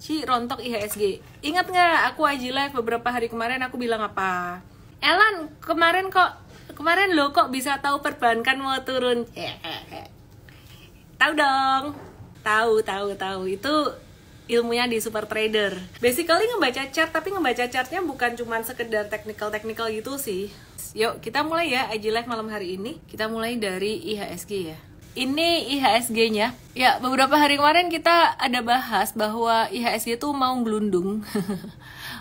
Ci rontok IHSG. Ingat nggak aku IG live beberapa hari kemarin aku bilang apa? Elan, kemarin lo kok bisa tahu perbankan mau turun? Tahu dong. Tahu. Itu ilmunya di super trader. Basically ngebaca chart, tapi ngebaca chartnya bukan cuma sekedar technical gitu sih. Yuk kita mulai ya IG live malam hari ini. Kita mulai dari IHSG ya. Ini IHSG-nya. Ya, beberapa hari kemarin kita ada bahas bahwa IHSG tuh mau gelundung.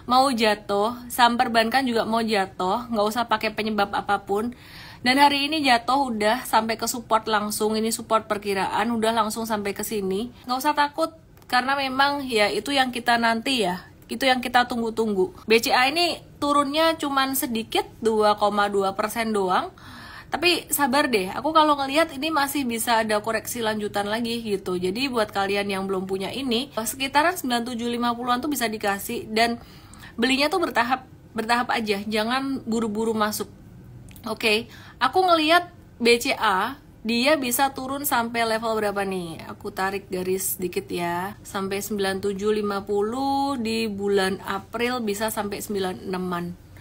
Mau jatuh, saham perbankan juga mau jatuh, nggak usah pakai penyebab apapun. Dan hari ini jatuh udah sampai ke support langsung. Ini support perkiraan udah langsung sampai ke sini. Nggak usah takut karena memang ya itu yang kita nanti ya. Itu yang kita tunggu-tunggu. BCA ini turunnya cuman sedikit 2,2% doang. Tapi sabar deh, aku kalau ngelihat ini masih bisa ada koreksi lanjutan lagi gitu. Jadi buat kalian yang belum punya ini, sekitaran 9750-an tuh bisa dikasih. Dan belinya tuh bertahap aja, jangan buru-buru masuk. Oke, aku ngelihat BCA, dia bisa turun sampai level berapa nih? Aku tarik garis dikit ya. Sampai 9750, di bulan April bisa sampai 96-an.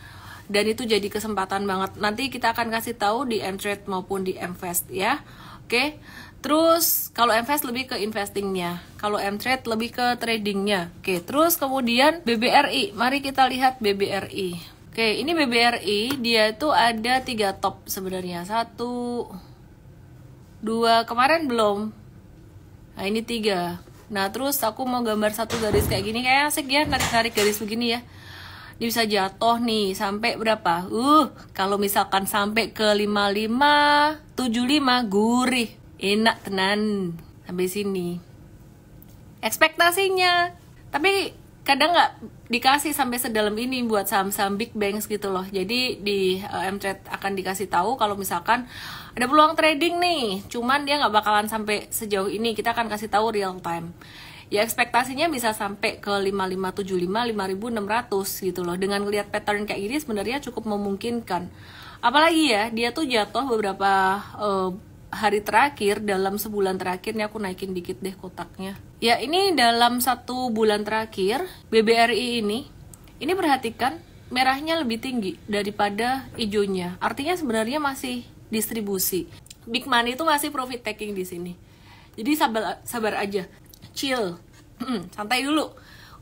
Dan itu jadi kesempatan banget. Nanti kita akan kasih tahu di M-Trade maupun di M-Fast ya. Oke. Terus kalau M-Fast lebih ke investingnya, kalau M-Trade lebih ke tradingnya. Oke. Terus kemudian BBRI. Mari kita lihat BBRI. Oke, ini BBRI dia itu ada 3 top sebenarnya. 1, 2, kemarin belum. Nah, ini 3. Nah, terus aku mau gambar satu garis kayak gini, kayak asik ya, narik-narik garis begini ya. Dia bisa jatuh nih sampai berapa? Kalau misalkan sampai ke 55, 75, gurih. Enak tenan sampai sini. Ekspektasinya. Tapi kadang nggak dikasih sampai sedalam ini buat saham-saham big banks gitu loh. Jadi di M-Trade akan dikasih tahu kalau misalkan ada peluang trading nih. Cuman dia nggak bakalan sampai sejauh ini. Kita akan kasih tahu real time. Ya ekspektasinya bisa sampai ke 5575, 5600 gitu loh. Dengan ngelihat pattern kayak gini sebenarnya cukup memungkinkan. Apalagi ya, dia tuh jatuh beberapa hari terakhir, dalam sebulan terakhir. Nih aku naikin dikit deh kotaknya. Ya ini dalam 1 bulan terakhir, BBRI ini perhatikan merahnya lebih tinggi daripada hijaunya. Artinya sebenarnya masih distribusi. Big money itu masih profit taking di sini. Jadi sabar aja. Chill, santai dulu.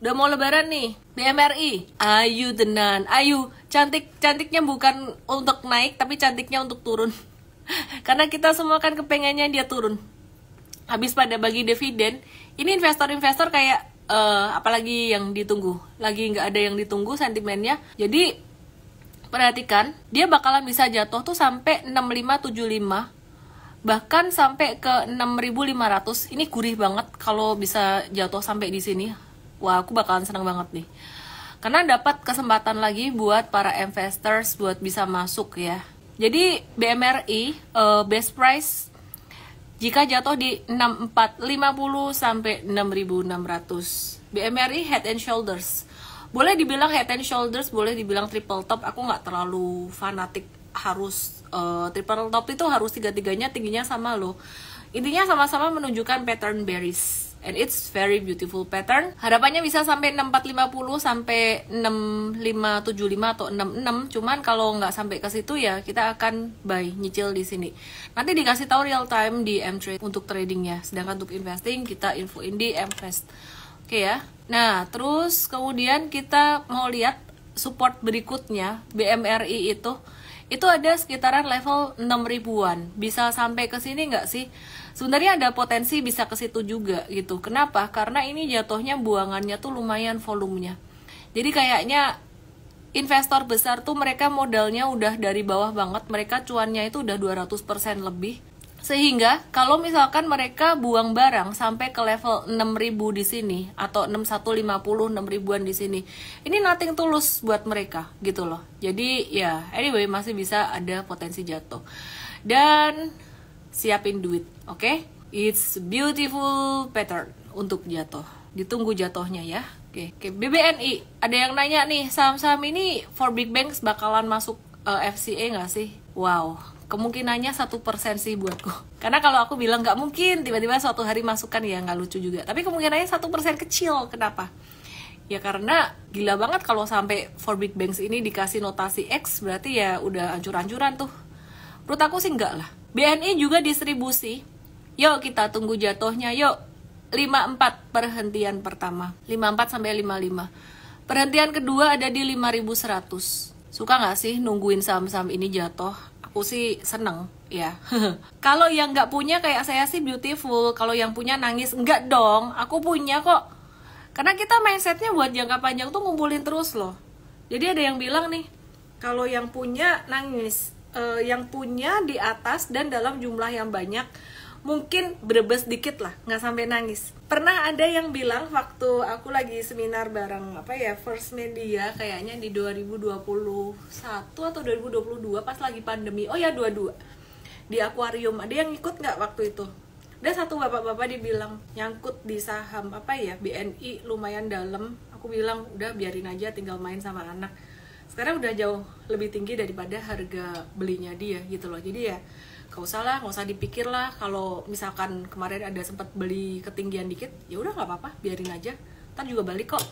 Udah mau lebaran nih, BMRI, ayu tenan, ayu. Cantiknya bukan untuk naik, tapi cantiknya untuk turun. Karena kita semua kan kepengennya dia turun. Habis pada bagi dividen, ini investor-investor kayak apalagi yang ditunggu. Lagi nggak ada yang ditunggu sentimennya. Jadi perhatikan, dia bakalan bisa jatuh tuh sampai 6575. Bahkan sampai ke 6.500. Ini gurih banget kalau bisa jatuh sampai di sini. Wah, aku bakalan senang banget nih. Karena dapat kesempatan lagi buat para investors buat bisa masuk ya. Jadi BMRI best price jika jatuh di 6450 sampai 6.600. BMRI head and shoulders. Boleh dibilang head and shoulders, boleh dibilang triple top. Aku nggak terlalu fanatik harus triple top itu harus tiga-tiganya tingginya sama loh. Intinya sama-sama menunjukkan pattern bearish, and it's very beautiful pattern. Harapannya bisa sampai 6450 sampai 6575 atau 66. Cuman kalau nggak sampai ke situ ya kita akan buy, nyicil di sini. Nanti dikasih tahu real time di M-Trade untuk tradingnya. Sedangkan untuk investing kita infoin di M-Fast. Oke ya. Nah, terus kemudian kita mau lihat support berikutnya BMRI itu ada sekitaran level 6.000-an. Bisa sampai ke sini nggak sih? Sebenarnya ada potensi bisa ke situ juga gitu. Kenapa? Karena ini jatuhnya buangannya tuh lumayan volumenya. Jadi kayaknya investor besar tuh mereka modalnya udah dari bawah banget. Mereka cuannya itu udah 200% lebih. Sehingga kalau misalkan mereka buang barang sampai ke level 6.000 di sini atau 6150, 6.000-an di sini, ini nothing tulus buat mereka gitu loh. Jadi ya anyway masih bisa ada potensi jatuh. Dan siapin duit, oke? It's beautiful pattern untuk jatuh. Ditunggu jatuhnya ya. Oke, BBNI. Ada yang nanya nih, saham-saham ini for big banks bakalan masuk FCA nggak sih? Wow. kemungkinannya 1% sih buatku. Karena kalau aku bilang nggak mungkin tiba-tiba suatu hari masukkan, ya nggak lucu juga. Tapi kemungkinannya 1% kecil. Kenapa? Ya karena gila banget kalau sampai for big banks ini dikasih notasi X, berarti ya udah ancur-ancuran tuh. Menurut aku sih enggak lah. BNI juga distribusi. Yuk kita tunggu jatuhnya, yuk. 54 perhentian pertama, 54 sampai 55. Perhentian kedua ada di 5100. Suka nggak sih nungguin saham-saham ini jatuh? Aku sih seneng ya. Kalau yang nggak punya kayak saya sih beautiful. Kalau yang punya nangis, enggak dong. Aku punya kok. Karena kita mindsetnya buat jangka panjang tuh ngumpulin terus loh. Jadi ada yang bilang nih, kalau yang punya nangis, yang punya di atas dan dalam jumlah yang banyak, mungkin berebes dikit lah, nggak sampai nangis. Pernah ada yang bilang waktu aku lagi seminar bareng First Media, kayaknya di 2021 atau 2022 pas lagi pandemi. Oh ya 22 di akuarium. Ada yang ikut nggak waktu itu? Ada satu bapak-bapak dibilang nyangkut di saham BNI lumayan dalam. Aku bilang udah biarin aja, tinggal main sama anak. Sekarang udah jauh lebih tinggi daripada harga belinya dia gitu loh. Jadi ya gak usah dipikir lah. Kalau misalkan kemarin ada sempat beli ketinggian dikit, ya udah nggak apa-apa, biarin aja, ntar juga balik kok.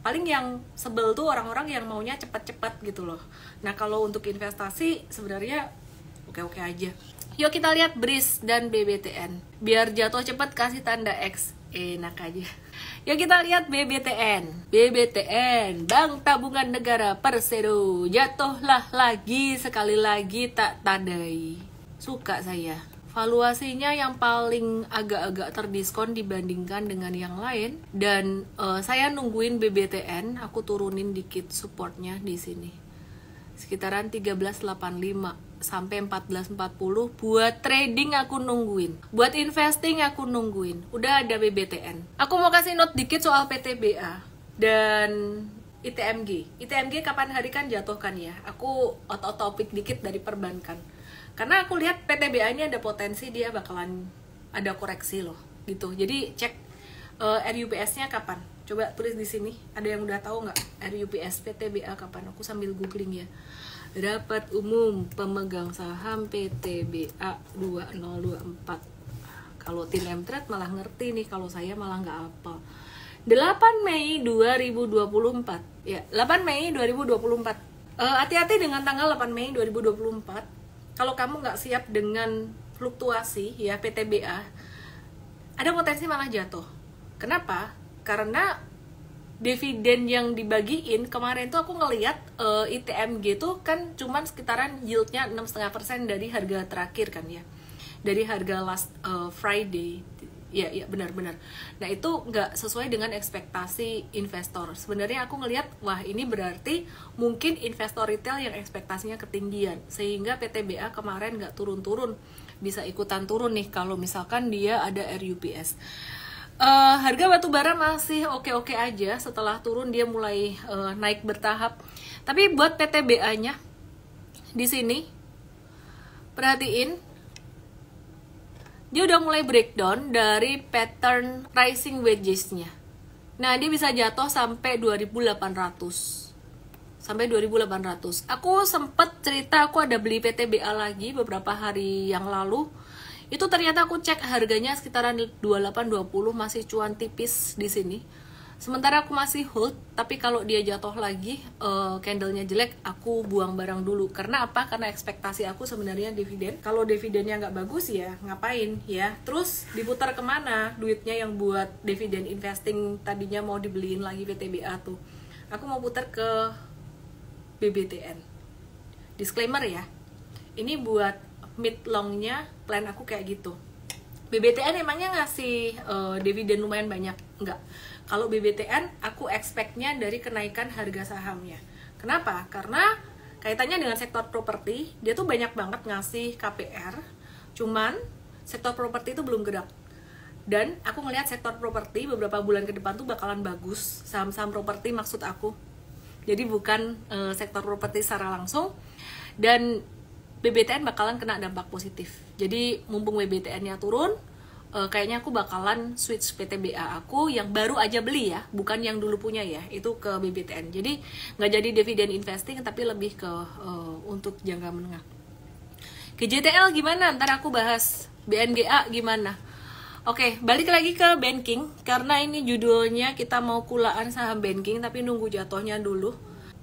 Paling yang sebel tuh orang-orang yang maunya cepet-cepet gitu loh. Nah kalau untuk investasi sebenarnya oke-oke aja. Yuk kita lihat BRIS dan BBTN. Biar jatuh cepet kasih tanda X, enak aja. Yuk kita lihat BBTN. BBTN, Bank Tabungan Negara Persero, jatuhlah lagi, sekali lagi tak tandai. Suka saya. Valuasinya yang paling agak-agak terdiskon dibandingkan dengan yang lain. Dan saya nungguin BBTN, aku turunin dikit supportnya di sini. Sekitaran 13.85 sampai 14.40. Buat trading aku nungguin. Buat investing aku nungguin. Udah ada BBTN. Aku mau kasih note dikit soal PTBA dan ITMG. ITMG kapan hari kan jatuh kan ya. Aku out of topic dikit dari perbankan. Karena aku lihat PTBA ini ada potensi dia bakalan ada koreksi loh gitu. Jadi cek RUPS-nya kapan. Coba tulis di sini. Ada yang udah tahu nggak RUPS PTBA kapan? Aku sambil googling ya. Rapat umum pemegang saham PTBA 2024. Kalau tim Mtrade malah ngerti nih, kalau saya malah nggak apa. 8 Mei 2024. Ya, 8 Mei 2024. Hati-hati dengan tanggal 8 Mei 2024. Kalau kamu nggak siap dengan fluktuasi ya PTBA, ada potensi malah jatuh. Kenapa? Karena dividen yang dibagiin kemarin tuh aku ngelihat ITMG tuh kan cuman sekitaran yieldnya 6,5% dari harga terakhir kan ya, dari harga last Friday. Ya benar-benar. Nah itu nggak sesuai dengan ekspektasi investor. Sebenarnya aku ngelihat, wah ini berarti mungkin investor retail yang ekspektasinya ketinggian, sehingga PTBA kemarin nggak turun-turun, bisa ikutan turun nih kalau misalkan dia ada RUPS. Harga batu bara masih oke-oke aja, setelah turun dia mulai naik bertahap. Tapi buat PTBA-nya di sini perhatiin, dia udah mulai breakdown dari pattern rising wedges-nya. Nah, dia bisa jatuh sampai 2.800. Sampai 2.800. Aku sempet cerita aku ada beli PTBA lagi beberapa hari yang lalu. Itu ternyata aku cek harganya sekitaran 28-20, masih cuan tipis di sini. Sementara aku masih hold, tapi kalau dia jatuh lagi, candlenya jelek, aku buang barang dulu. Karena apa? Karena ekspektasi aku sebenarnya dividen. Kalau dividennya nggak bagus ya ngapain ya? Terus diputar kemana duitnya yang buat dividen investing tadinya mau dibeliin lagi PTBA tuh? Aku mau putar ke BBTN. Disclaimer ya, ini buat mid longnya plan aku kayak gitu. BBTN emangnya ngasih dividen lumayan banyak? Enggak. Kalau BBTN aku expect-nya dari kenaikan harga sahamnya. Kenapa? Karena kaitannya dengan sektor properti, dia tuh banyak banget ngasih KPR, cuman sektor properti itu belum gerak. Dan aku ngelihat sektor properti beberapa bulan ke depan tuh bakalan bagus, saham-saham properti maksud aku. Jadi bukan sektor properti secara langsung, dan BBTN bakalan kena dampak positif. Jadi mumpung BBTN-nya turun, kayaknya aku bakalan switch PTBA aku yang baru aja beli ya, bukan yang dulu punya ya, itu ke BBTN. Jadi nggak jadi dividen investing, tapi lebih ke untuk jangka menengah. GJTL gimana? Ntar aku bahas. BNGA gimana? Oke, balik lagi ke banking. Karena ini judulnya kita mau kulaan saham banking, tapi nunggu jatuhnya dulu.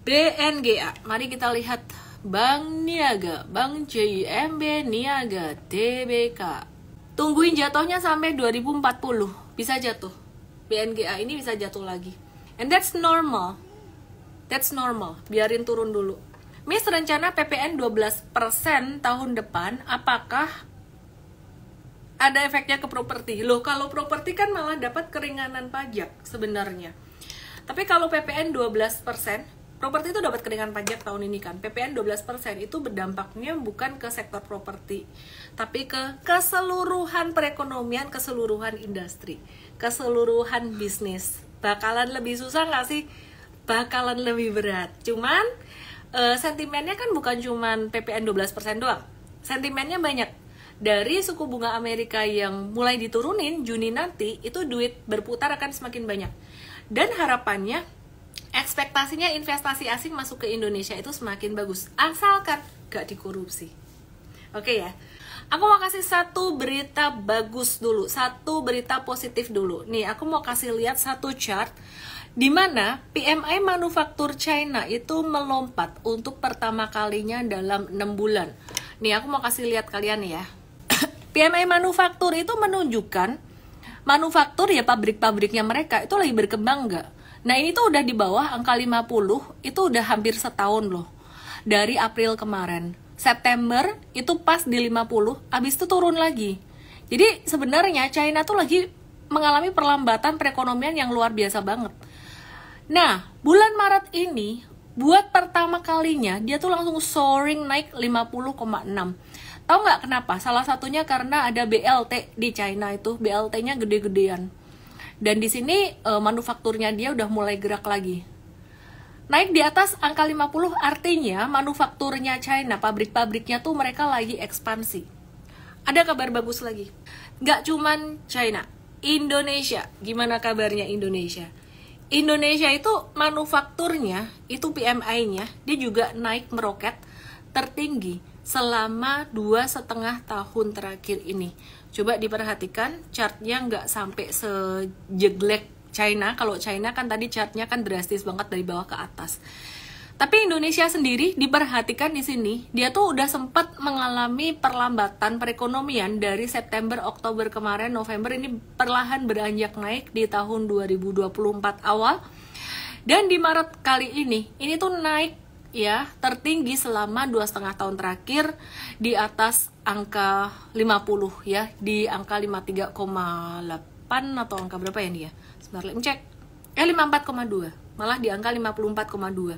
BNGA, mari kita lihat. Bank Niaga, Bank JMB Niaga, TBK. Tungguin jatuhnya sampai 2040. Bisa jatuh. BNGA ini bisa jatuh lagi. And that's normal. That's normal. Biarin turun dulu. Miss, rencana PPN 12% tahun depan, apakah ada efeknya ke properti? Loh, kalau properti kan malah dapat keringanan pajak sebenarnya. Tapi kalau PPN 12%, properti itu dapat keringanan pajak tahun ini kan. PPN 12% itu berdampaknya bukan ke sektor properti, tapi ke keseluruhan perekonomian, keseluruhan industri, keseluruhan bisnis. Bakalan lebih susah nggak sih? Bakalan lebih berat. Cuman sentimennya kan bukan cuman PPN 12% doang. Sentimennya banyak. Dari suku bunga Amerika yang mulai diturunin Juni nanti, itu duit berputar akan semakin banyak. Dan harapannya, ekspektasinya investasi asing masuk ke Indonesia itu semakin bagus. Asalkan gak dikorupsi. Oke ya. Aku mau kasih satu berita bagus dulu. Satu berita positif dulu. Nih, aku mau kasih lihat satu chart di mana PMI manufaktur China itu melompat untuk pertama kalinya dalam 6 bulan. Nih, aku mau kasih lihat kalian ya. PMI manufaktur itu menunjukkan manufaktur ya, pabrik-pabriknya mereka itu lagi berkembang nggak? Nah, ini tuh udah di bawah angka 50, itu udah hampir setahun loh. Dari April kemarin. September itu pas di 50, habis itu turun lagi. Jadi sebenarnya China tuh lagi mengalami perlambatan perekonomian yang luar biasa banget. Nah, bulan Maret ini, buat pertama kalinya, dia tuh langsung soaring naik 50,6. Tahu nggak kenapa? Salah satunya karena ada BLT di China itu, BLT-nya gede-gedean. Dan di sini manufakturnya dia udah mulai gerak lagi. Naik di atas angka 50 artinya manufakturnya China, pabrik-pabriknya tuh mereka lagi ekspansi. Ada kabar bagus lagi. Nggak cuman China, Indonesia. Gimana kabarnya Indonesia? Indonesia itu manufakturnya, itu PMI-nya, dia juga naik meroket tertinggi selama 2,5 tahun terakhir ini. Coba diperhatikan, chartnya nggak sampai sejeglek China. Kalau China kan tadi chartnya kan drastis banget dari bawah ke atas. Tapi Indonesia sendiri diperhatikan di sini, dia tuh udah sempat mengalami perlambatan perekonomian dari September, Oktober kemarin, November ini perlahan beranjak naik di tahun 2024 awal. Dan di Maret kali ini tuh naik ya tertinggi selama 2,5 tahun terakhir di atas angka 50 ya, di angka 53,8 atau angka berapa ya dia? Sebentar, cek. 54,2, malah di angka 54,2.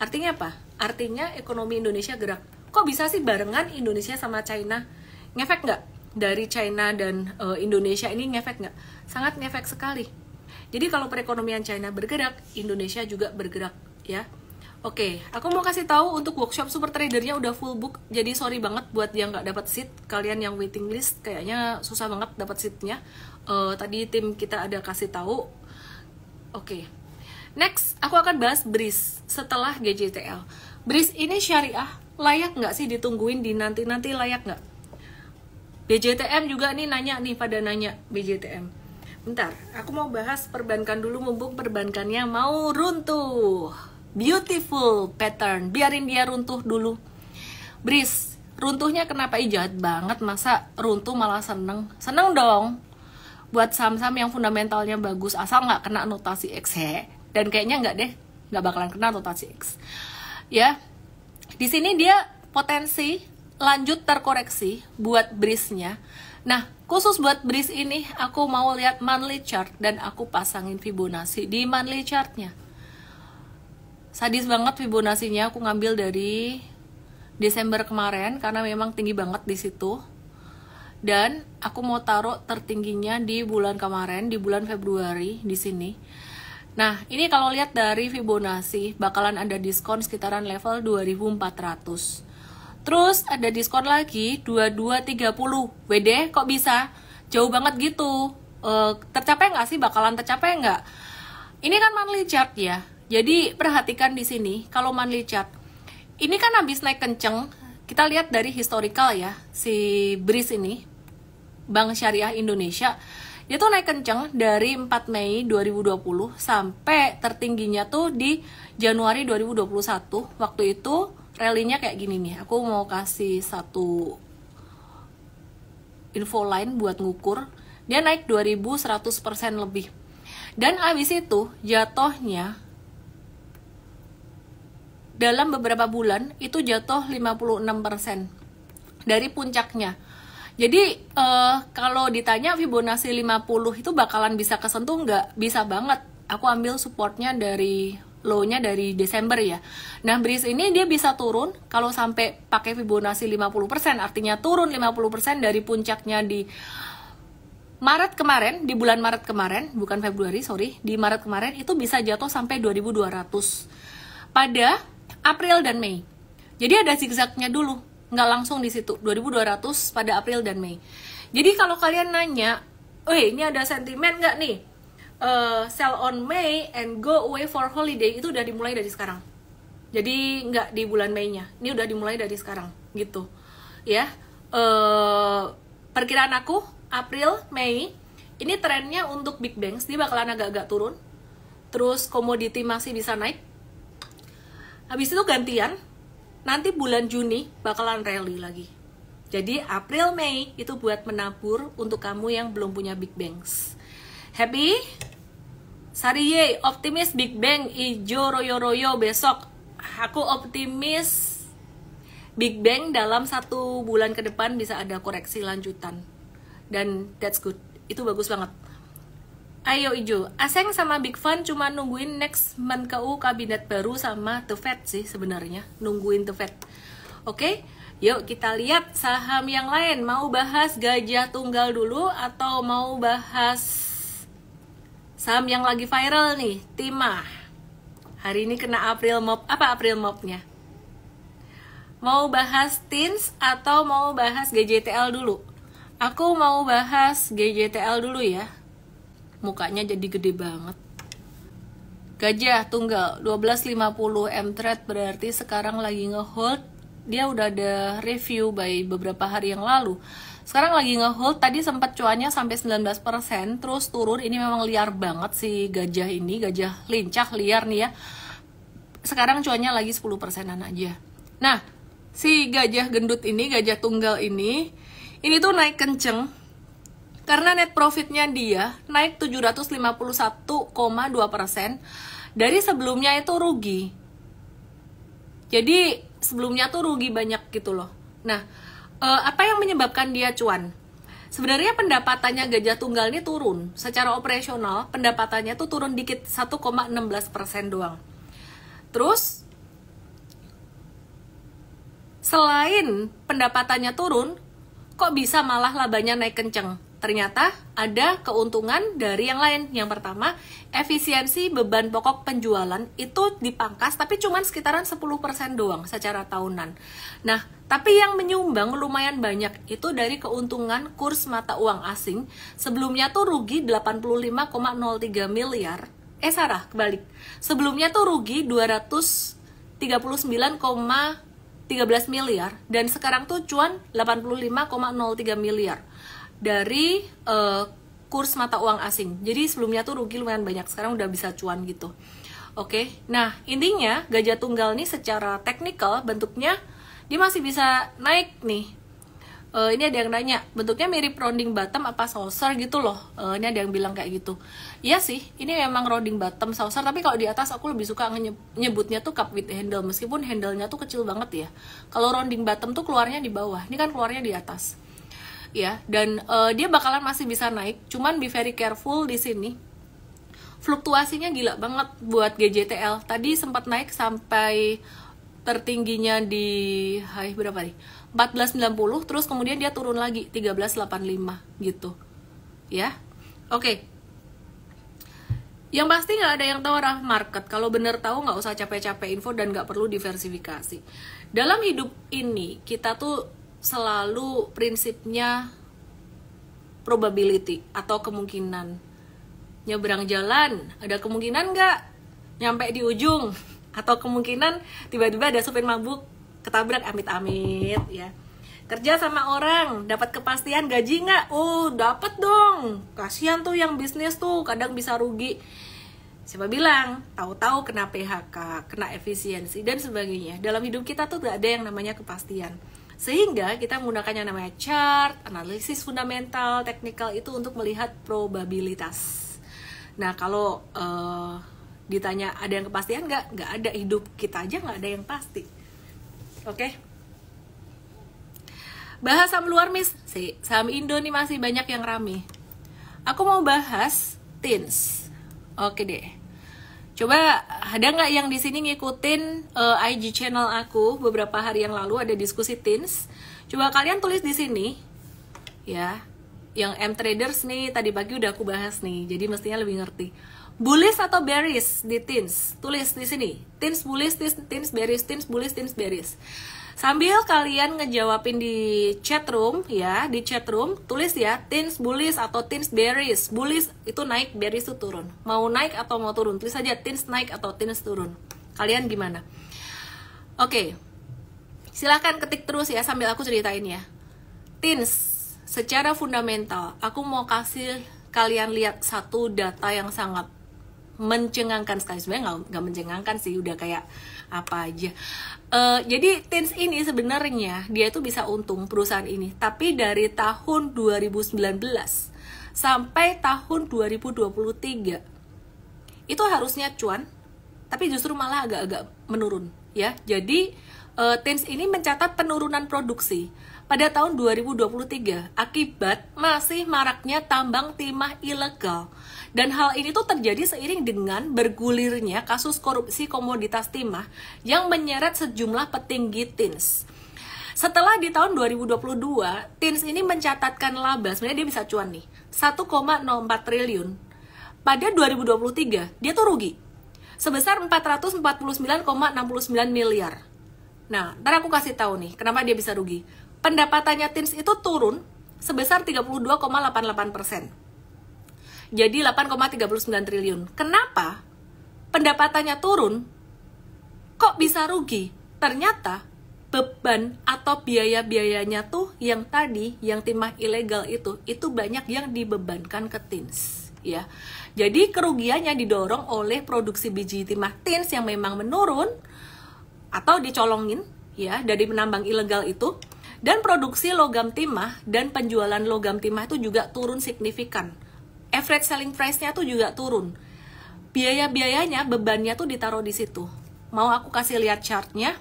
Artinya apa? Artinya ekonomi Indonesia gerak. Kok bisa sih barengan Indonesia sama China? Ngefek nggak? Dari China dan Indonesia ini ngefek nggak? Sangat ngefek sekali. Jadi kalau perekonomian China bergerak, Indonesia juga bergerak ya. Oke, aku mau kasih tahu untuk workshop super tradernya udah full book. Jadi sorry banget buat yang nggak dapat seat. Kalian yang waiting list kayaknya susah banget dapat seatnya. Tadi tim kita ada kasih tahu. Oke. Next, aku akan bahas BRIS setelah GJTL. BRIS ini syariah, layak nggak sih ditungguin, dinanti-nanti layak nggak? BJTM juga nih nanya nih, pada nanya BJTM. Bentar, aku mau bahas perbankan dulu mumpung perbankannya mau runtuh. Beautiful pattern, biarin dia runtuh dulu. BRIS, runtuhnya kenapa? Jahat banget, masa runtuh malah seneng? Seneng dong. Buat saham-saham yang fundamentalnya bagus, asal nggak kena notasi X dan kayaknya nggak deh, nggak bakalan kena notasi X ya. Di sini dia potensi lanjut terkoreksi buat BRIS-nya. Nah, khusus buat BRIS ini aku mau lihat monthly chart dan aku pasangin Fibonacci di monthly chartnya. Sadis banget Fibonacci-nya, aku ngambil dari Desember kemarin karena memang tinggi banget di situ. Dan aku mau taruh tertingginya di bulan kemarin, di bulan Februari di sini. Nah, ini kalau lihat dari Fibonacci, bakalan ada diskon sekitaran level 2400. Terus ada diskon lagi 2230. WD kok bisa? Jauh banget gitu. Tercapai nggak sih? Bakalan tercapai nggak? Ini kan monthly chart ya. Jadi perhatikan di sini, kalau monthly chart. Ini kan habis naik kenceng, kita lihat dari historical ya, si BRIS ini, Bank Syariah Indonesia, dia tuh naik kenceng dari 4 Mei 2020 sampai tertingginya tuh di Januari 2021. Waktu itu rally-nya kayak gini nih. Aku mau kasih satu info lain buat ngukur. Dia naik 2100% lebih. Dan abis itu jatuhnya dalam beberapa bulan itu jatuh 56% dari puncaknya. Jadi kalau ditanya Fibonacci 50 itu bakalan bisa kesentuh nggak? Bisa banget. Aku ambil supportnya dari low-nya dari Desember ya. Nah, BRIS ini dia bisa turun kalau sampai pakai Fibonacci 50%, artinya turun 50% dari puncaknya di Maret kemarin, di bulan Maret kemarin, bukan Februari, sorry, di Maret kemarin itu bisa jatuh sampai 2200 pada April dan Mei. Jadi ada zigzagnya dulu, nggak langsung di situ, 2200 pada April dan Mei. Jadi kalau kalian nanya, ini ada sentimen nggak nih? Sell on May and go away for holiday, itu udah dimulai dari sekarang. Jadi nggak di bulan Mei-nya, ini udah dimulai dari sekarang, gitu. Ya, perkiraan aku, April, Mei, ini trennya untuk Big Banks, dia bakalan agak-agak turun. Terus komoditi masih bisa naik. Habis itu gantian, nanti bulan Juni bakalan rally lagi. Jadi April, Mei itu buat menabur untuk kamu yang belum punya Big Banks. Happy? Sariye, optimis Big Bang ijo royo-royo besok. Aku optimis Big Bang dalam 1 bulan ke depan bisa ada koreksi lanjutan. Dan that's good, itu bagus banget. Ayo Ijo, Aseng sama Big Fun cuma nungguin next Menkeu kabinet baru sama The Fed sih sebenarnya, nungguin The Fed. Oke, yuk kita lihat saham yang lain. Mau bahas Gajah Tunggal dulu atau mau bahas saham yang lagi viral nih, Timah. Hari ini kena April Mop, apa April Mopnya? Mau bahas TINS atau mau bahas GJTL dulu? Aku mau bahas GJTL dulu ya. Mukanya jadi gede banget. Gajah Tunggal 1250 M-Trade berarti sekarang lagi ngehold. Dia udah ada review by beberapa hari yang lalu. Sekarang lagi ngehold, tadi sempat cuannya sampai 19%, terus turun. Ini memang liar banget si gajah ini, gajah lincah liar nih ya. Sekarang cuannya lagi 10%-an aja. Nah, si gajah gendut ini, gajah tunggal ini tuh naik kenceng karena net profitnya dia naik 751,2%. Dari sebelumnya itu rugi. Jadi sebelumnya tuh rugi banyak gitu loh. Nah, apa yang menyebabkan dia cuan? Sebenarnya pendapatannya Gajah Tunggal ini turun. Secara operasional pendapatannya tuh turun dikit, 1,16% doang. Terus selain pendapatannya turun, kok bisa malah labanya naik kenceng? Ternyata ada keuntungan dari yang lain. Yang pertama, efisiensi beban pokok penjualan itu dipangkas, tapi cuma sekitaran 10% doang secara tahunan. Nah, tapi yang menyumbang lumayan banyak itu dari keuntungan kurs mata uang asing. Sebelumnya tuh rugi 85,03 miliar. Kebalik. Sebelumnya tuh rugi 239,13 miliar dan sekarang tuh cuan 85,03 miliar dari kurs mata uang asing. Jadi sebelumnya tuh rugi lumayan banyak, sekarang udah bisa cuan gitu. Oke, nah intinya Gajah Tunggal nih secara teknikal bentuknya dia masih bisa naik nih. Ini ada yang nanya, bentuknya mirip rounding bottom apa saucer gitu loh. Ini ada yang bilang kayak gitu. Iya sih, ini memang rounding bottom saucer, tapi kalau di atas aku lebih suka nyebutnya tuh cup with handle, meskipun handle-nya tuh kecil banget ya. Kalau rounding bottom tuh keluarnya di bawah, ini kan keluarnya di atas. Ya, dan dia bakalan masih bisa naik, cuman be very careful di sini. Fluktuasinya gila banget buat GJTL. Tadi sempat naik sampai tertingginya di berapa nih? 1490, terus kemudian dia turun lagi 1385 gitu. Ya. Oke. Yang pasti nggak ada yang tahu arah market. Kalau bener tahu nggak usah capek-capek info dan nggak perlu diversifikasi. Dalam hidup ini kita tuh selalu prinsipnya probability atau kemungkinan. Nyebrang jalan, ada kemungkinan nggak nyampe di ujung? Atau kemungkinan tiba-tiba ada supir mabuk ketabrak amit-amit ya. Kerja sama orang, dapat kepastian gaji nggak? Oh, dapat dong. Kasihan tuh yang bisnis tuh, kadang bisa rugi. Siapa bilang? Tahu-tahu kena PHK, kena efisiensi dan sebagainya. Dalam hidup kita tuh gak ada yang namanya kepastian. Sehingga kita menggunakan yang namanya chart, analisis fundamental, teknikal itu untuk melihat probabilitas. Nah, kalau ditanya ada yang kepastian nggak ada. Hidup kita aja nggak ada yang pasti. Oke. Bahas saham luar, Miss. Saham Indo nih masih banyak yang rame. Aku mau bahas TINS. Oke deh. Coba ada nggak yang di sini ngikutin IG channel aku beberapa hari yang lalu ada diskusi TINS. Coba kalian tulis di sini ya. Yang M traders nih tadi pagi udah aku bahas nih. Jadi mestinya lebih ngerti. Bullish atau bearish di TINS? Tulis di sini. TINS bullish, TINS bearish, TINS bullish, TINS bearish. Sambil kalian ngejawabin di chat room ya, di chat room tulis ya TINS bullish atau TINS bearish. Bullish itu naik, bearish itu turun. Mau naik atau mau turun? Tulis aja TINS naik atau TINS turun. Kalian gimana? Oke. Silahkan ketik terus ya sambil aku ceritain ya. TINS secara fundamental, aku mau kasih kalian lihat satu data yang sangat mencengangkan sekali. Sebenarnya nggak mencengangkan sih, udah kayak apa aja. Jadi TINS ini sebenarnya dia itu bisa untung perusahaan ini, tapi dari tahun 2019 sampai tahun 2023 itu harusnya cuan, tapi justru malah agak-agak menurun ya. Jadi TINS ini mencatat penurunan produksi pada tahun 2023 akibat masih maraknya tambang timah ilegal. Dan hal ini tuh terjadi seiring dengan bergulirnya kasus korupsi komoditas timah yang menyeret sejumlah petinggi TINS. Setelah di tahun 2022, TINS ini mencatatkan laba, sebenarnya dia bisa cuan nih, 1,04 triliun. Pada 2023, dia tuh rugi sebesar 449,69 miliar. Nah, ntar aku kasih tahu nih, kenapa dia bisa rugi. Pendapatannya TINS itu turun sebesar 32,88%. Jadi 8,39 triliun. Kenapa pendapatannya turun? Kok bisa rugi? Ternyata beban atau biaya-biayanya tuh yang tadi, yang timah ilegal itu banyak yang dibebankan ke TINS. Ya, jadi kerugiannya didorong oleh produksi biji timah TINS yang memang menurun atau dicolongin ya dari penambang ilegal itu, dan produksi logam timah dan penjualan logam timah itu juga turun signifikan. Average selling price-nya tuh juga turun. Biaya-biayanya, bebannya tuh ditaruh di situ. Mau aku kasih lihat chart-nya?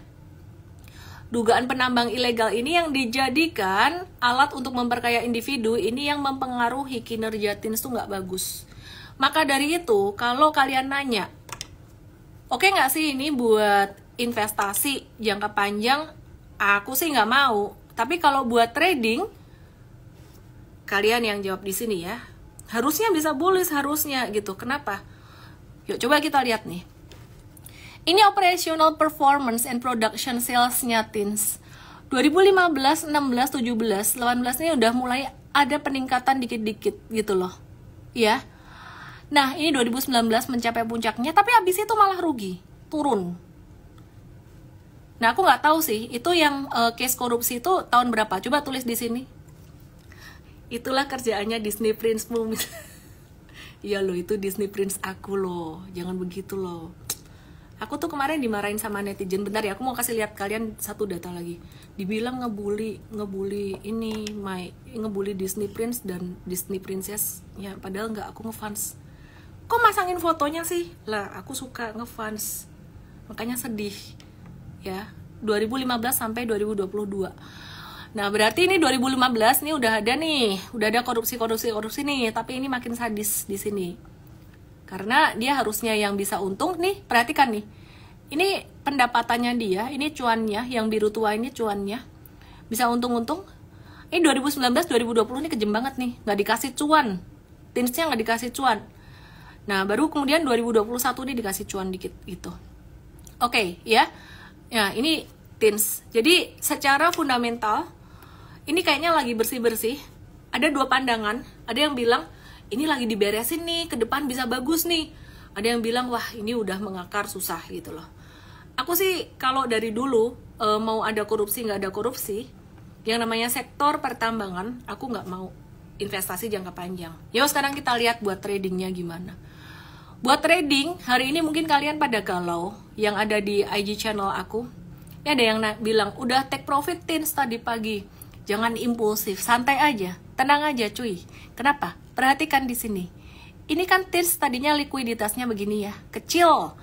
Dugaan penambang ilegal ini yang dijadikan alat untuk memperkaya individu, ini yang mempengaruhi kinerja TINS tuh nggak bagus. Maka dari itu, kalau kalian nanya, oke nggak sih ini buat investasi jangka panjang? Aku sih nggak mau. Tapi kalau buat trading, kalian yang jawab di sini ya. Harusnya bisa bullish, harusnya gitu. Kenapa? Yuk coba kita lihat nih. Ini operational performance and production sales-nya TINS. 2015, 16, 17, 18 ini udah mulai ada peningkatan dikit-dikit gitu loh. Ya. Nah, ini 2019 mencapai puncaknya, tapi habis itu malah rugi, turun. Nah, aku nggak tahu sih, itu yang case korupsi itu tahun berapa? Coba tulis di sini. Itulah kerjaannya Disney Prince-mu. Iya loh, itu Disney Prince aku loh. Jangan begitu loh. Aku tuh kemarin dimarahin sama netizen. Bentar ya, aku mau kasih lihat kalian satu data lagi. Dibilang ngebully ini, ngebully Disney Prince dan Disney Princess. Ya, padahal nggak, aku ngefans. Kok masangin fotonya sih? Lah, aku suka ngefans. Makanya sedih. Ya, 2015 sampai 2022. Nah, berarti ini 2015 nih udah ada korupsi nih, tapi ini makin sadis di sini. Karena dia harusnya yang bisa untung nih, perhatikan nih. Ini pendapatannya dia, ini cuannya, yang biru tua ini cuannya. Bisa untung-untung. Ini 2019, 2020 ini kejem banget nih, nggak dikasih cuan. TINS-nya nggak dikasih cuan. Nah, baru kemudian 2021 nih dikasih cuan dikit gitu. Oke, ya. Ya, ini TINS. Jadi, secara fundamental, ini kayaknya lagi bersih-bersih. Ada dua pandangan. Ada yang bilang, ini lagi diberesin nih, ke depan bisa bagus nih. Ada yang bilang, wah ini udah mengakar susah gitu loh. Aku sih kalau dari dulu, mau ada korupsi nggak ada korupsi, yang namanya sektor pertambangan aku nggak mau investasi jangka panjang. Yuk sekarang kita lihat buat tradingnya gimana. Buat trading hari ini mungkin kalian pada galau yang ada di IG channel aku. Ini ada yang bilang udah take profit tins tadi pagi, jangan impulsif, santai aja, tenang aja cuy. Kenapa? Perhatikan di sini. Ini kan tins tadinya likuiditasnya begini ya, kecil.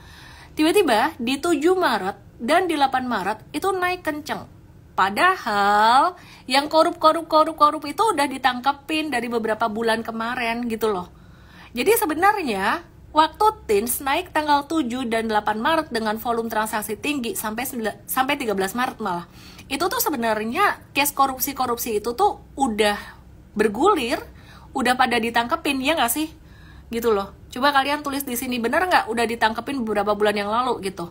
Tiba-tiba di 7 Maret dan di 8 Maret itu naik kenceng. Padahal yang korup itu udah ditangkepin dari beberapa bulan kemarin gitu loh. Jadi sebenarnya waktu tins naik tanggal 7 dan 8 Maret dengan volume transaksi tinggi sampai 13 Maret malah. Itu tuh sebenarnya case korupsi itu tuh udah bergulir, udah pada ditangkepin, ya nggak sih? Gitu loh. Coba kalian tulis di sini, bener nggak udah ditangkepin beberapa bulan yang lalu gitu.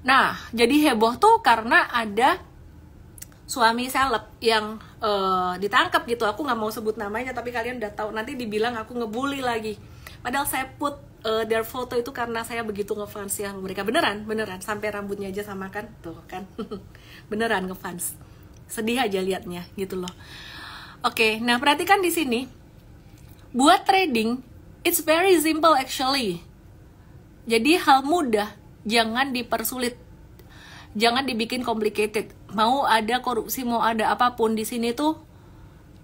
Nah, jadi heboh tuh karena ada suami seleb yang ditangkap gitu. Aku nggak mau sebut namanya, tapi kalian udah tahu. Nanti dibilang aku ngebully lagi. Padahal saya put their foto itu karena saya begitu ngefans ya mereka. Beneran sampai rambutnya aja sama kan, tuh kan. Beneran ngefans. Sedih aja liatnya gitu loh. Oke, nah perhatikan di sini. Buat trading it's very simple actually. Jadi hal mudah, jangan dipersulit. Jangan dibikin complicated. Mau ada korupsi, mau ada apapun di sini tuh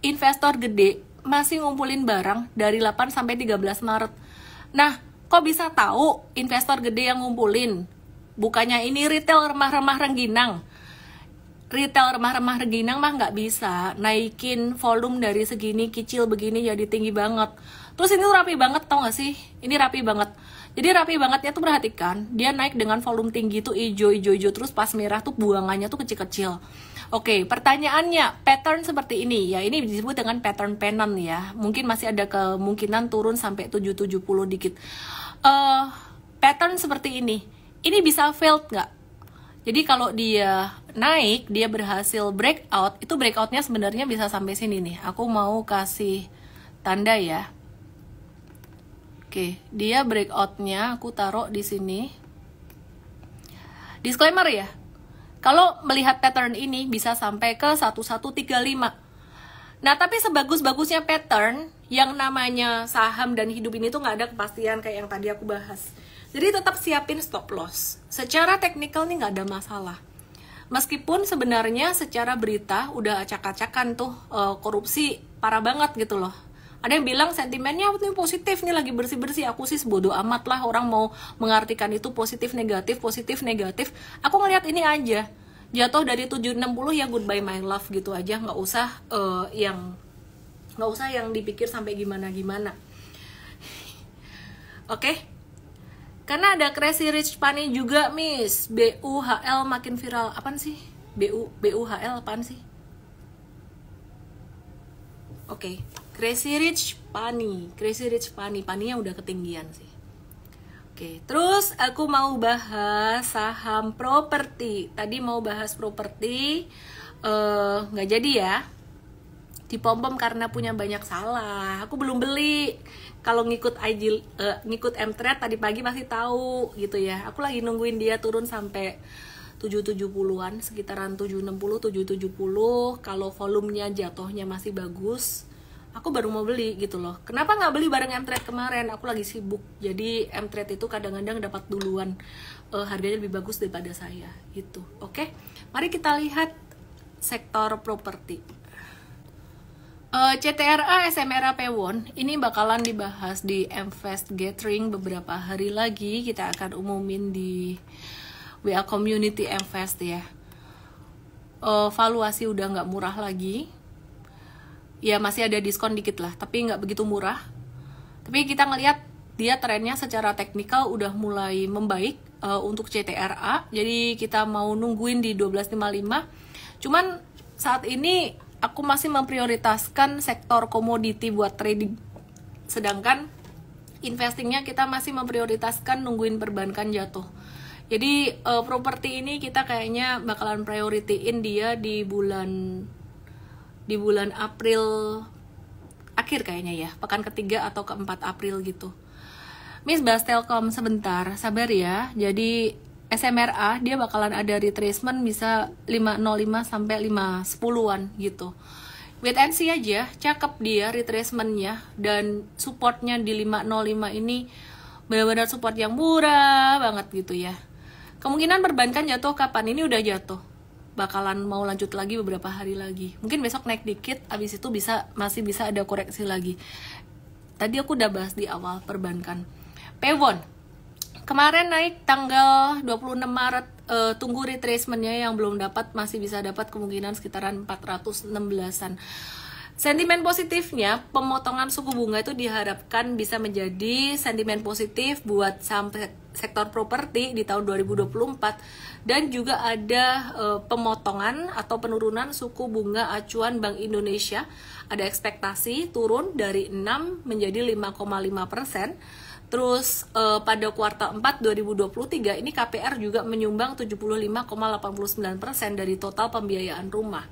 investor gede masih ngumpulin barang dari 8 sampai 13 Maret. Nah, kok bisa tahu investor gede yang ngumpulin? Bukannya ini retail remah-remah rengginang. Retail remah-remah rengginang mah nggak bisa naikin volume dari segini kecil begini jadi tinggi banget. Terus ini tuh rapi banget, tau gak sih? Ini rapi banget. Jadi rapi bangetnya tuh perhatikan, dia naik dengan volume tinggi tuh ijo, terus pas merah tuh buangannya tuh kecil-kecil. Oke, pertanyaannya, pattern seperti ini ya, ini disebut dengan pattern pennant ya. Mungkin masih ada kemungkinan turun sampai 770 dikit. Pattern seperti ini bisa failed nggak? Jadi kalau dia naik, dia berhasil breakout, itu breakoutnya sebenarnya bisa sampai sini nih. Aku mau kasih tanda ya. Oke, dia breakoutnya aku taruh di sini. Disclaimer ya, kalau melihat pattern ini bisa sampai ke 1135. Nah, tapi sebagus-bagusnya pattern, yang namanya saham dan hidup ini tuh nggak ada kepastian kayak yang tadi aku bahas. Jadi tetap siapin stop loss. Secara teknikal nih nggak ada masalah. Meskipun sebenarnya secara berita udah acak-acakan tuh korupsi parah banget gitu loh. Ada yang bilang sentimennya ini positif nih lagi bersih-bersih. Aku sih bodo amat lah orang mau mengartikan itu positif negatif. Aku ngelihat ini aja. Jatuh dari 760 ya goodbye my love gitu aja, nggak usah yang dipikir sampai gimana-gimana. Oke. Karena ada Crazy Rich Pani juga, Miss. BUHL makin viral. Apaan sih? BUHL apaan sih? Oke. Crazy Rich Pani. Paninya udah ketinggian sih. Oke, terus aku mau bahas saham properti. Tadi mau bahas properti, nggak jadi ya. Dipom-pom karena punya banyak salah. Aku belum beli. Kalau ngikut mtrade tadi pagi masih tahu gitu ya. Aku lagi nungguin dia turun sampai 770-an, sekitaran 760, 770. Kalau volumenya jatuhnya masih bagus, aku baru mau beli gitu loh. Kenapa nggak beli bareng mtrade kemarin? Aku lagi sibuk. Jadi mtrade itu kadang-kadang dapat duluan, harganya lebih bagus daripada saya gitu. Oke, mari kita lihat sektor properti. CTRA SMRA Pewon ini bakalan dibahas di Mfest Gathering beberapa hari lagi. Kita akan umumin di WA Community Mfest ya. Valuasi udah nggak murah lagi. Ya masih ada diskon dikit lah, tapi nggak begitu murah. Tapi kita ngelihat dia trennya secara teknikal udah mulai membaik untuk CTRA. Jadi kita mau nungguin di 12.55. Cuman saat ini aku masih memprioritaskan sektor komoditi buat trading. Sedangkan investingnya kita masih memprioritaskan nungguin perbankan jatuh. Jadi properti ini kita kayaknya bakalan prioritiin dia di bulan April akhir kayaknya ya, pekan ketiga atau keempat April gitu. Miss bahas Telkom sebentar, sabar ya. Jadi SMRA dia bakalan ada retracement bisa 505 sampai 510-an gitu. Wait and see aja, cakep dia retracementnya, dan supportnya di 505 ini benar-benar support yang murah banget gitu ya. Kemungkinan perbankan jatuh kapan? Ini udah jatuh, bakalan mau lanjut lagi beberapa hari lagi. Mungkin besok naik dikit, abis itu masih bisa ada koreksi lagi. Tadi aku udah bahas di awal perbankan. Pewon kemarin naik tanggal 26 Maret, tunggu retracementnya yang belum dapat, masih bisa dapat kemungkinan sekitaran 416-an. Sentimen positifnya, pemotongan suku bunga itu diharapkan bisa menjadi sentimen positif buat saham sektor properti di tahun 2024, dan juga ada pemotongan atau penurunan suku bunga acuan Bank Indonesia. Ada ekspektasi turun dari 6 menjadi 5,5%. Terus pada kuartal 4 2023 ini KPR juga menyumbang 75,89% dari total pembiayaan rumah.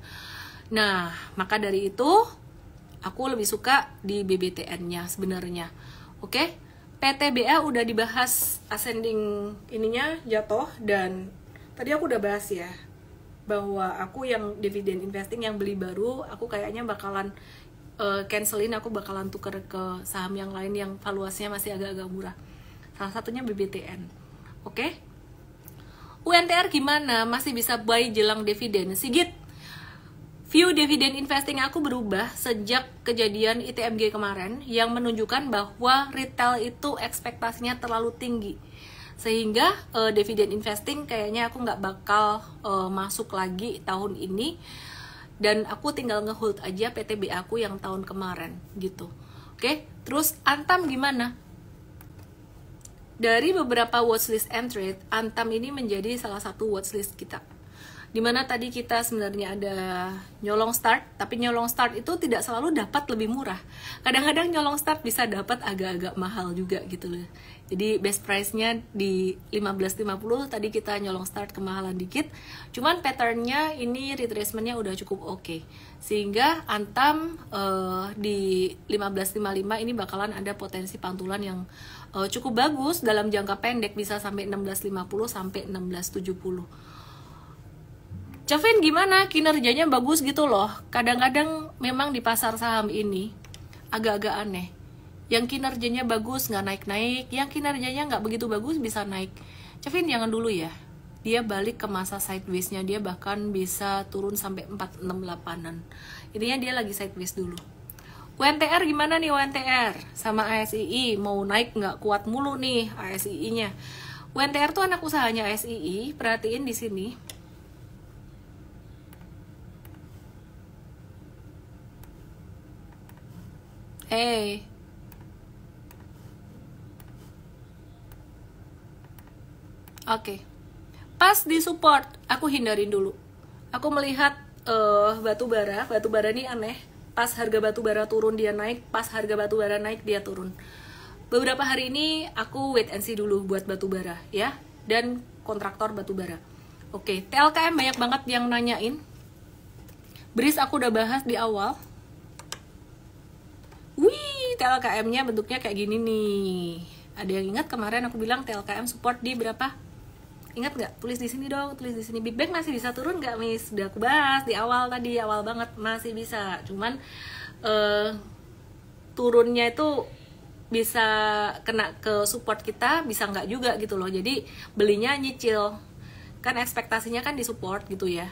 Nah, maka dari itu aku lebih suka di BBTN-nya sebenarnya. Oke, PTBA udah dibahas ascending ininya jatuh, dan tadi aku udah bahas ya bahwa aku yang dividend investing yang beli baru, aku kayaknya bakalan cancelin, aku bakalan tuker ke saham yang lain yang valuasinya masih agak-agak murah. Salah satunya BBTN. Oke? UNTR gimana? Masih bisa buy jelang dividen? Sigit, view dividen investing aku berubah sejak kejadian ITMG kemarin yang menunjukkan bahwa retail itu ekspektasinya terlalu tinggi. Sehingga dividen investing kayaknya aku nggak bakal masuk lagi tahun ini. Dan aku tinggal ngehold aja PTB aku yang tahun kemarin gitu. Oke, terus Antam gimana? Dari beberapa watchlist and trade, Antam ini menjadi salah satu watchlist kita. Dimana tadi kita sebenarnya ada nyolong start, tapi nyolong start itu tidak selalu dapat lebih murah. Kadang-kadang nyolong start bisa dapat agak-agak mahal juga gitu loh. Jadi best price-nya di 15.50, tadi kita nyolong start kemahalan dikit. Cuman pattern-nya ini retracement-nya udah cukup oke. Sehingga Antam di 15.55 ini bakalan ada potensi pantulan yang cukup bagus dalam jangka pendek, bisa sampai 16.50 sampai 16.70. Cevin gimana? Kinerjanya bagus gitu loh. Kadang-kadang memang di pasar saham ini agak-agak aneh. Yang kinerjanya bagus nggak naik-naik, yang kinerjanya nggak begitu bagus bisa naik. Cevin jangan dulu ya. Dia balik ke masa sideways-nya, dia bahkan bisa turun sampai 468-an. Intinya dia lagi sideways dulu. UNTR gimana nih UNTR? Sama ASII, mau naik nggak? Kuat mulu nih ASII-nya. UNTR tuh anak usahanya ASII, perhatiin di sini. Oke. Pas di support, aku hindarin dulu. Aku melihat batu bara ini aneh. Pas harga batu bara turun dia naik, pas harga batu bara naik dia turun. Beberapa hari ini aku wait and see dulu buat batu bara ya, dan kontraktor batu bara. Oke, TLKM banyak banget yang nanyain. Bris aku udah bahas di awal. Wih, TLKM-nya bentuknya kayak gini nih. Ada yang ingat kemarin aku bilang TLKM support di berapa? Ingat nggak? Tulis di sini dong, tulis di sini. Big Bang masih bisa turun nggak, Miss? Udah aku bahas di awal tadi, awal banget masih bisa. Cuman turunnya itu bisa kena ke support kita, bisa nggak juga gitu loh. Jadi belinya nyicil. Kan ekspektasinya kan di support gitu ya.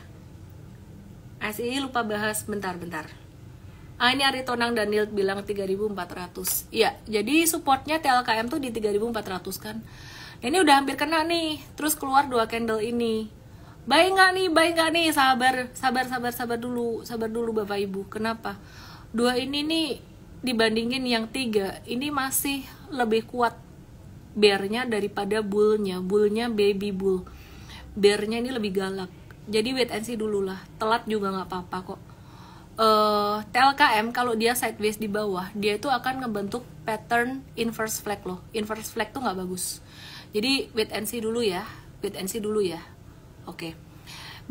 ASI lupa bahas, bentar. Ini Ari Tonang Daniel bilang 3.400. Iya, jadi supportnya TLKM tuh di 3.400 kan. Nah, ini udah hampir kena nih. Terus keluar 2 candle ini. Buy nggak nih? Sabar dulu Bapak Ibu. Kenapa? 2 ini nih dibandingin yang 3, ini masih lebih kuat bear-nya daripada bull-nya. Bull-nya baby bull. Bear-nya ini lebih galak. Jadi wait and see dulu lah. Telat juga nggak apa-apa kok. TLKM kalau dia sideways di bawah, dia itu akan ngebentuk pattern inverse flag loh. Inverse flag tuh nggak bagus. Jadi wait and see dulu ya. Oke.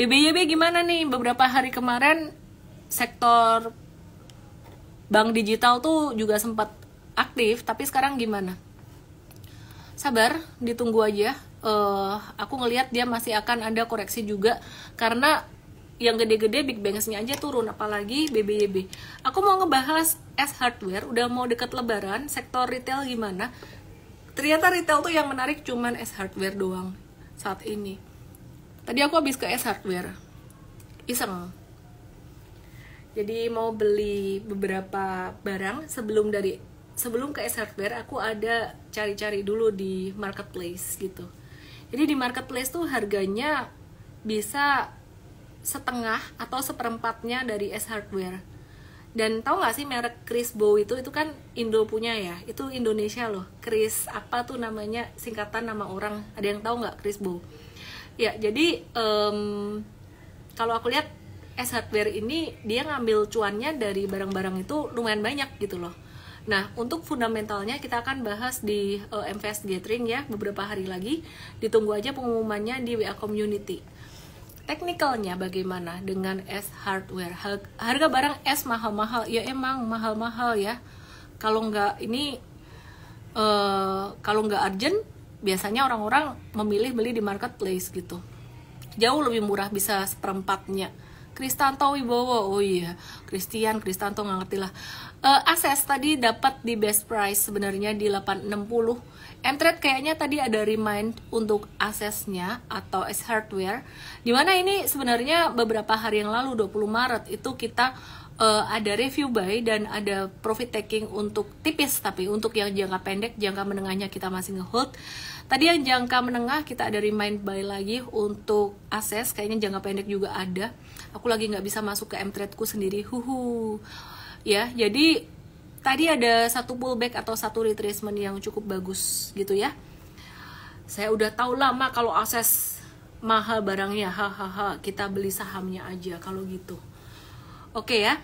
BBYB gimana nih? Beberapa hari kemarin sektor bank digital tuh juga sempat aktif, tapi sekarang gimana? sabar, ditunggu aja. Aku ngelihat dia masih akan ada koreksi juga karena yang gede-gede big bangs-nya aja turun, apalagi BBYB. Aku mau ngebahas S Hardware, udah mau deket lebaran, sektor retail gimana. Ternyata retail tuh yang menarik cuman S Hardware doang saat ini. Tadi aku habis ke S Hardware, iseng. Jadi mau beli beberapa barang sebelum ke S Hardware, aku ada cari-cari dulu di marketplace gitu. Jadi di marketplace tuh harganya bisa setengah atau seperempatnya dari S Hardware. Dan tahu nggak sih merek Chris Bow itu kan Indo punya ya, itu Indonesia loh. Chris apa tuh namanya, singkatan nama orang, ada yang tahu nggak Chris Bow? Ya jadi kalau aku lihat S Hardware ini dia ngambil cuannya dari barang-barang itu lumayan banyak gitu loh. Nah, untuk fundamentalnya kita akan bahas di MVS Gathering ya, beberapa hari lagi. Ditunggu aja pengumumannya di WA Community. Teknikalnya bagaimana dengan S Hardware? Harga barang S mahal-mahal, ya emang mahal-mahal ya. Kalau nggak ini, kalau nggak urgent, biasanya orang-orang memilih beli di marketplace gitu. Jauh lebih murah, bisa seperempatnya. Kristanto Wibowo, oh iya, Kristanto nggak ngerti lah. Ases tadi dapat di best price sebenarnya di 860. Mtrade kayaknya tadi ada remind untuk Asesnya atau S Hardware. Dimana ini sebenarnya beberapa hari yang lalu 20 Maret itu kita ada review buy dan ada profit taking untuk tipis, tapi untuk yang jangka pendek, jangka menengahnya kita masih ngehold. Tadi yang jangka menengah kita ada remind buy lagi untuk Ases, kayaknya jangka pendek juga ada. Aku lagi nggak bisa masuk ke Mtrade-ku sendiri, ya. Jadi tadi ada satu pullback atau satu retracement yang cukup bagus gitu ya. Saya udah tahu lama kalau Ases mahal barangnya, hahaha. Kita beli sahamnya aja kalau gitu. Oke ya.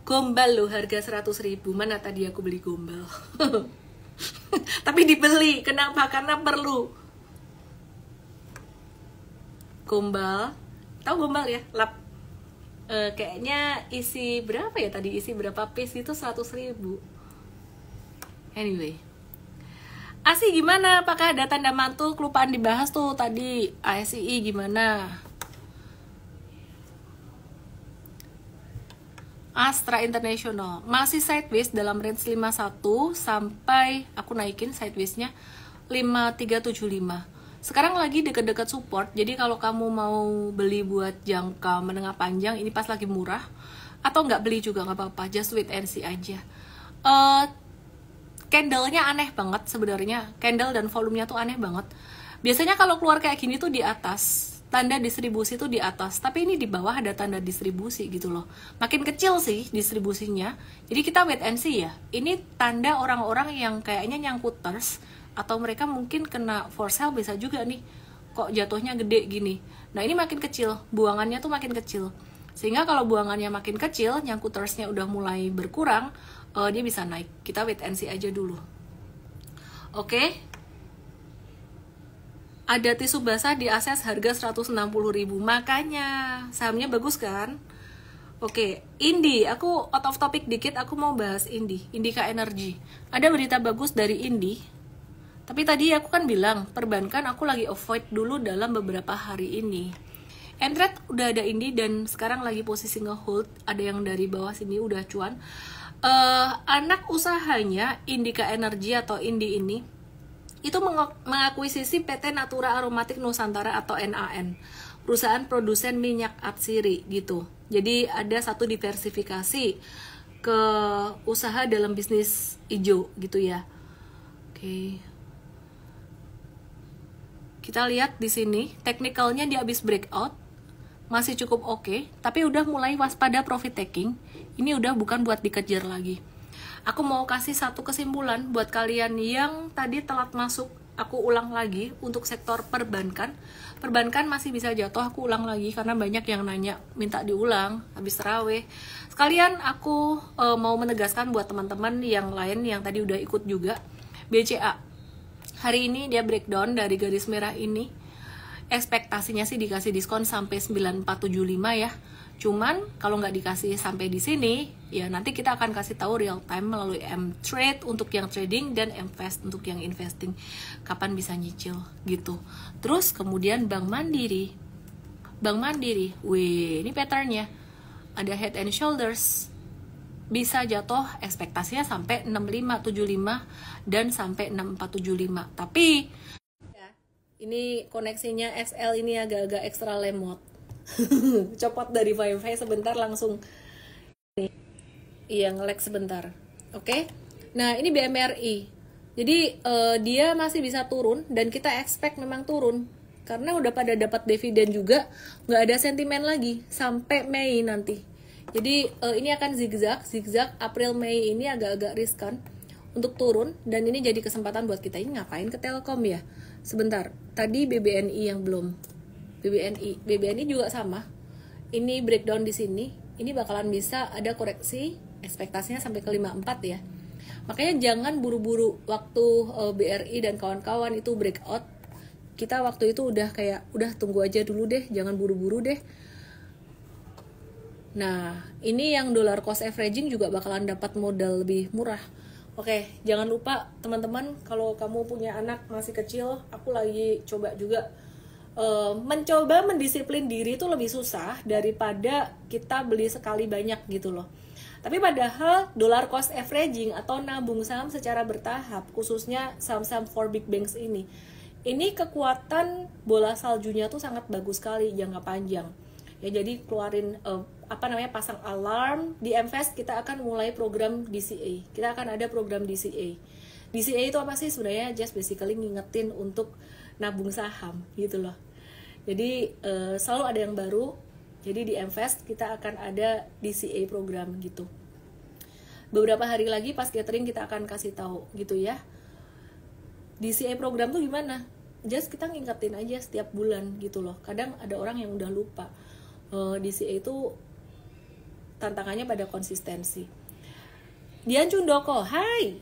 Gombal loh harga 100.000. Mana tadi aku beli gombal? Tapi dibeli. Kenapa? Karena perlu. Gombal. Tahu gombal ya? Lap. Kayaknya isi berapa ya tadi? Isi berapa piece itu 100.000. Anyway. ASI gimana? Apakah ada tanda mantul? Kelupaan dibahas tuh tadi. ASI gimana? Astra International masih sideways dalam range 51 sampai aku naikin sidewaysnya 5375. Sekarang lagi deket-deket support. Jadi kalau kamu mau beli buat jangka menengah panjang, ini pas lagi murah. Atau nggak beli juga nggak apa-apa, just wait and see aja. Candle-nya aneh banget sebenarnya. Candle dan volumenya tuh aneh banget. Biasanya kalau keluar kayak gini tuh di atas, tanda distribusi tuh di atas, tapi ini di bawah ada tanda distribusi gitu loh. Makin kecil sih distribusinya. Jadi kita wait and see ya. Ini tanda orang-orang yang kayaknya nyangkuters, atau mereka mungkin kena for sale, bisa juga nih. Kok jatuhnya gede gini. Nah ini makin kecil, buangannya tuh makin kecil. Sehingga kalau buangannya makin kecil, nyangkutersnya udah mulai berkurang, dia bisa naik. Kita wait and see aja dulu. Oke. Ada tisu basah di Ases harga 160.000. Makanya sahamnya bagus kan? Oke, Indi, aku out of topic dikit, aku mau bahas Indi, Indika Energy. Ada berita bagus dari Indi. Tapi tadi aku kan bilang, perbankan aku lagi avoid dulu dalam beberapa hari ini. Mtrade udah ada Indi dan sekarang lagi posisi ngehold. Ada yang dari bawah sini udah cuan. Anak usahanya Indika Energy atau Indi ini itu mengakuisisi PT Natura Aromatik Nusantara atau NAN, perusahaan produsen minyak atsiri gitu. Jadi ada satu diversifikasi ke usaha dalam bisnis hijau gitu ya. Oke. Kita lihat di sini, teknikalnya dia habis breakout, masih cukup oke, tapi udah mulai waspada profit taking. Ini udah bukan buat dikejar lagi. Aku mau kasih satu kesimpulan buat kalian yang tadi telat masuk. Aku ulang lagi untuk sektor perbankan. Perbankan masih bisa jatuh, aku ulang lagi karena banyak yang nanya, minta diulang habis terawih. Sekalian aku mau menegaskan buat teman-teman yang lain yang tadi udah ikut juga. BCA hari ini dia breakdown dari garis merah ini. Ekspektasinya sih dikasih diskon sampai 9475 ya. Cuman kalau nggak dikasih sampai di sini, ya nanti kita akan kasih tahu real time melalui M-Trade untuk yang trading dan M-Fast untuk yang investing, kapan bisa nyicil gitu. Terus kemudian Bank Mandiri, wih, ini patternnya ada head and shoulders, bisa jatuh ekspektasinya sampai 6575 dan sampai 6475. Tapi ya, ini koneksinya XL ini agak-agak ekstra lemot. Copot dari wifi sebentar langsung nih. Iya, nge-lag sebentar. Oke. Nah, ini BMRI. Jadi dia masih bisa turun dan kita expect memang turun karena udah pada dapat dividen juga, nggak ada sentimen lagi sampai Mei nanti. Jadi ini akan zigzag April Mei ini agak-agak riskan untuk turun, dan ini jadi kesempatan buat kita. Ini ngapain ke Telkom ya? Sebentar. Tadi BBNI yang belum. BBNI juga sama. Ini breakdown di sini. Ini bakalan bisa ada koreksi ekspektasinya sampai ke 54 ya. Makanya jangan buru-buru waktu BRI dan kawan-kawan itu breakout. Kita waktu itu udah kayak udah tunggu aja dulu deh, jangan buru-buru deh. Nah, ini yang dollar cost averaging juga bakalan dapat modal lebih murah. Oke, jangan lupa teman-teman, kalau kamu punya anak masih kecil, aku lagi coba juga mencoba mendisiplin diri itu lebih susah daripada kita beli sekali banyak gitu loh. Tapi padahal dollar cost averaging atau nabung saham secara bertahap, khususnya saham-saham 4 big banks ini kekuatan bola saljunya tuh sangat bagus sekali jangka panjang. Ya, jadi keluarin pasang alarm di M-Fast. Kita akan mulai program DCA. Kita akan ada program DCA. DCA itu apa sih sebenarnya? Just basically ngingetin untuk nabung saham gitu loh. Jadi selalu ada yang baru. Jadi di M-Fast kita akan ada DCA program gitu. Beberapa hari lagi pas gathering kita akan kasih tahu gitu ya. DCA program tuh gimana? Just kita ngingetin aja setiap bulan gitu loh. Kadang ada orang yang udah lupa. DCA itu tantangannya pada konsistensi. Dian Cundoko, hai.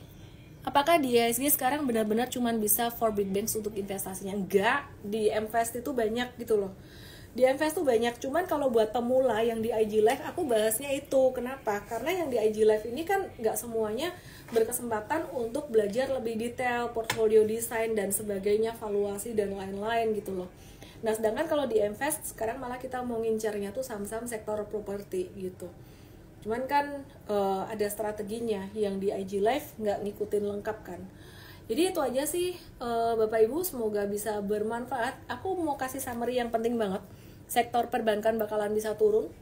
Apakah di IHSG sekarang benar-benar cuman bisa for big banks untuk investasinya? Enggak, di M-Fast itu banyak gitu loh. Di M-Fast tuh banyak, cuman kalau buat pemula yang di IG Live aku bahasnya itu. Kenapa? Karena yang di IG Live ini kan nggak semuanya berkesempatan untuk belajar lebih detail, portfolio design dan sebagainya, valuasi dan lain-lain gitu loh. Nah, sedangkan kalau di M-Fast sekarang malah kita mau ngincarnya tuh saham-saham sektor properti gitu. Cuman kan ada strateginya yang di IG Live nggak ngikutin lengkap kan. Jadi itu aja sih Bapak Ibu, semoga bisa bermanfaat. Aku mau kasih summary yang penting banget. Sektor perbankan bakalan bisa turun.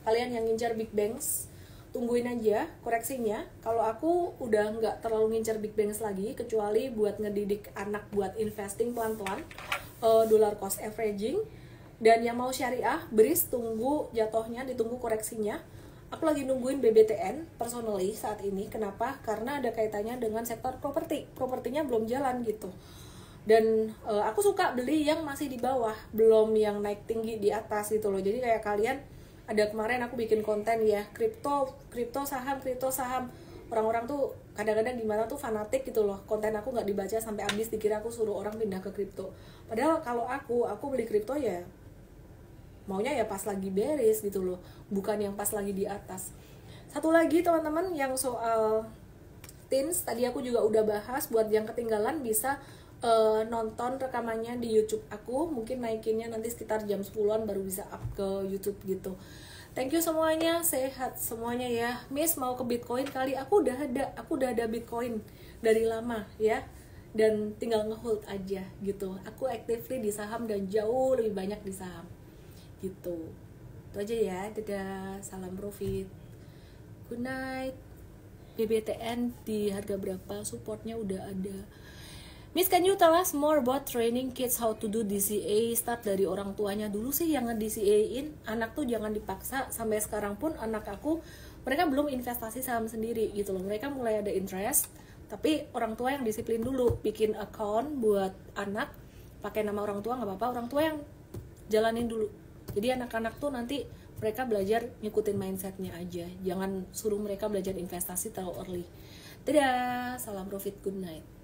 Kalian yang ngincar big banks, tungguin aja koreksinya. Kalau aku udah nggak terlalu ngincar big banks lagi, kecuali buat ngedidik anak buat investing pelan-pelan, dollar cost averaging. Dan yang mau syariah, BRIS tunggu jatuhnya, ditunggu koreksinya. Aku lagi nungguin BBTN personally saat ini. Kenapa? Karena ada kaitannya dengan sektor properti. Propertinya belum jalan gitu. Dan aku suka beli yang masih di bawah, belum yang naik tinggi di atas gitu loh. Jadi kayak kalian, ada kemarin aku bikin konten ya, kripto saham. Orang-orang tuh kadang-kadang di mana tuh fanatik gitu loh. Konten aku nggak dibaca sampai habis, dikira aku suruh orang pindah ke kripto. Padahal kalau aku beli kripto ya maunya ya pas lagi beres gitu loh, bukan yang pas lagi di atas. Satu lagi teman-teman, yang soal TINS tadi aku juga udah bahas. Buat yang ketinggalan bisa nonton rekamannya di YouTube aku, mungkin naikinnya nanti sekitar jam 10-an baru bisa up ke YouTube gitu. Thank you semuanya, sehat semuanya ya. Miss mau ke Bitcoin kali? Aku udah ada Bitcoin dari lama ya, dan tinggal ngehold aja gitu. Aku actively di saham dan jauh lebih banyak di saham gitu. Itu aja ya, dadah, salam profit, good night. BBTN di harga berapa? Supportnya udah ada. Miss, can you tell us more about training kids how to do DCA? Start dari orang tuanya dulu sih yang nge-DCA-in. Anak tuh jangan dipaksa. Sampai sekarang pun anak aku, mereka belum investasi saham sendiri gitu loh. Mereka mulai ada interest, tapi orang tua yang disiplin dulu. Bikin account buat anak, pakai nama orang tua nggak apa-apa. Orang tua yang jalanin dulu. Jadi anak-anak tuh nanti mereka belajar ngikutin mindsetnya aja. Jangan suruh mereka belajar investasi terlalu early. Dadah, salam profit, good night.